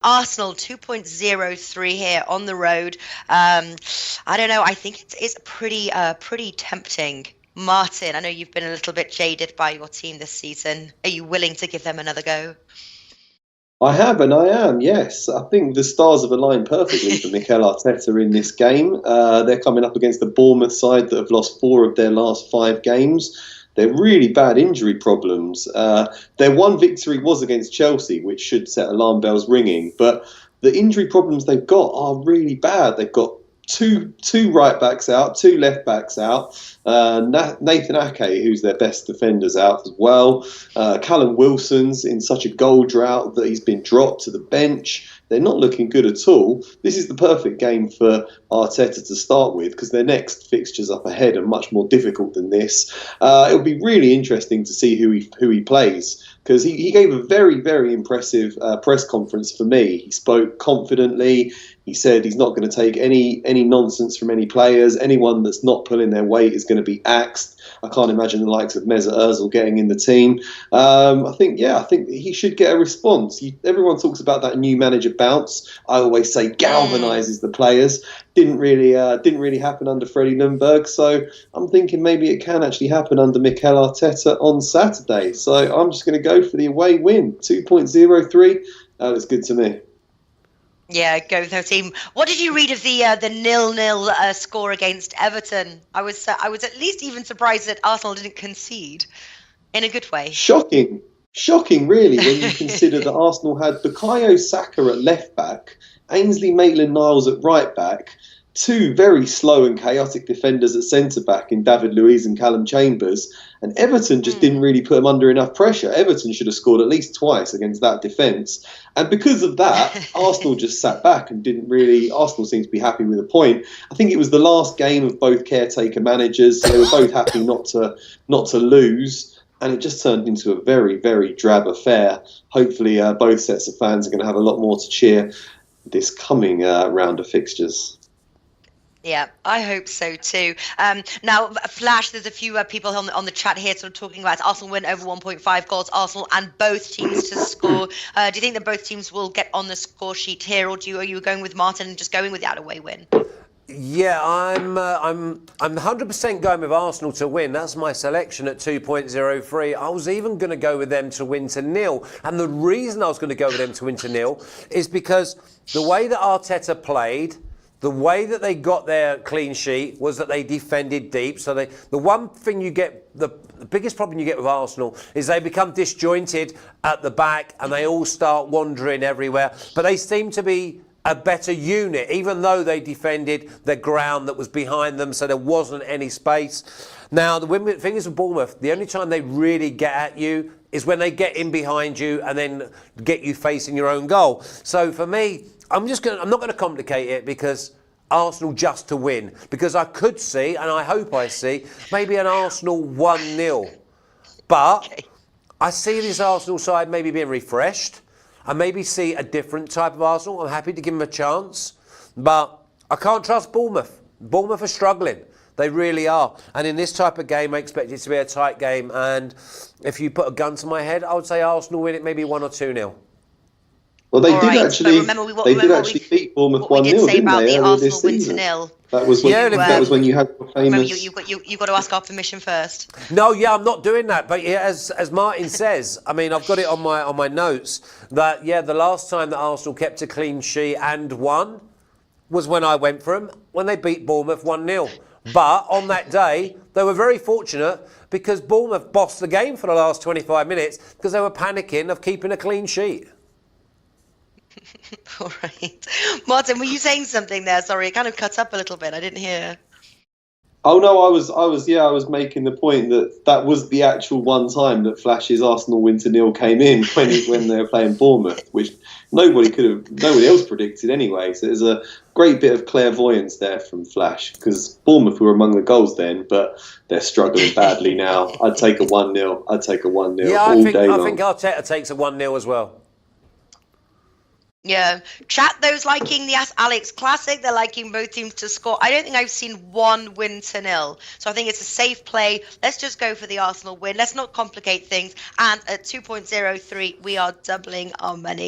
Arsenal 2.03 here on the road. I don't know. I think it's pretty tempting. Martin, I know you've been a little bit jaded by your team this season. Are you willing to give them another go? I have and I am, yes. I think the stars have aligned perfectly for Mikel Arteta in this game. They're coming up against the Bournemouth side that have lost 4 of their last 5 games. They're really bad injury problems. Their one victory was against Chelsea, which should set alarm bells ringing. But the injury problems they've got are really bad. They've got two right backs out, 2 left backs out. Nathan Ake, who's their best defenders, out as well. Callum Wilson's in such a goal drought that he's been dropped to the bench. They're not looking good at all. This is the perfect game for Arteta to start with because their next fixtures up ahead are much more difficult than this. It'll be really interesting to see who he plays because he gave a very, very impressive press conference for me. He spoke confidently. He said he's not going to take any nonsense from any players. Anyone that's not pulling their weight is going to be axed. I can't imagine the likes of Mesut Ozil getting in the team. I think he should get a response. Everyone talks about that new manager bounce. I always say galvanises the players. Didn't really happen under Freddie Ljungberg. So I'm thinking maybe it can actually happen under Mikel Arteta on Saturday. So I'm just going to go for the away win, 2.03. That looks good to me. Yeah, go with her team. What did you read of the 0-0 score against Everton? I was at least even surprised that Arsenal didn't concede, in a good way. Shocking, really, when you consider that Arsenal had Bukayo Saka at left back, Ainsley Maitland-Niles at right back, 2 very slow and chaotic defenders at centre back in David Luiz and Callum Chambers, and Everton just didn't really put them under enough pressure. Everton should have scored at least twice against that defence. And because of that, Arsenal just sat back and didn't really... Arsenal seemed to be happy with a point. I think it was the last game of both caretaker managers, so they were both happy not to lose. And it just turned into a very, very drab affair. Hopefully both sets of fans are going to have a lot more to cheer this coming round of fixtures. Yeah, I hope so too. Now, Flash, there's a few people on the chat here sort of talking about Arsenal win over 1.5 goals, Arsenal and both teams to score. Do you think that both teams will get on the score sheet here, or are you going with Martin and just going with the away win? Yeah, I'm 100% going with Arsenal to win. That's my selection at 2.03. I was even going to go with them to win to 0. And the reason I was going to go with them to win to 0 is because the way that Arteta played, the way that they got their clean sheet was that they defended deep. So the one thing you get, the biggest problem you get with Arsenal is they become disjointed at the back and they all start wandering everywhere. But they seem to be a better unit, even though they defended the ground that was behind them, so there wasn't any space. Now, the thing is with Bournemouth, the only time they really get at you is when they get in behind you and then get you facing your own goal. So for me, I'm not going to complicate it because Arsenal just to win. Because I could see, and I hope I see, maybe an Arsenal 1-0. But I see this Arsenal side maybe being refreshed. I maybe see a different type of Arsenal. I'm happy to give them a chance. But I can't trust Bournemouth. Bournemouth are struggling. They really are. And in this type of game, I expect it to be a tight game. And if you put a gun to my head, I would say Arsenal win it maybe 1 or 2-0. Well, they did actually beat Bournemouth 1-0, didn't they, earlier this season? That was when you had the famous... Remember, you've got to ask our permission first. No, yeah, I'm not doing that. But yeah, as Martin says, I mean, I've got it on my notes that, yeah, the last time that Arsenal kept a clean sheet and won was when I went for them, when they beat Bournemouth 1-0. But on that day, they were very fortunate because Bournemouth bossed the game for the last 25 minutes because they were panicking of keeping a clean sheet. All right. Martin, were you saying something there? Sorry, it kind of cut up a little bit. I didn't hear. Oh no, I was making the point that was the actual one time that Flash's Arsenal win to 0 came in when they were playing Bournemouth, which nobody else predicted anyway. So there's a great bit of clairvoyance there from Flash because Bournemouth were among the goals then, but they're struggling badly now. I'd take a 1-0. I'd take a 1-0 yeah, all day long. I think Arteta takes a 1-0 as well. Yeah, chat those liking the Alex Classic. They're liking both teams to score. I don't think I've seen one win to 0. So I think it's a safe play. Let's just go for the Arsenal win. Let's not complicate things. And at 2.03, we are doubling our money.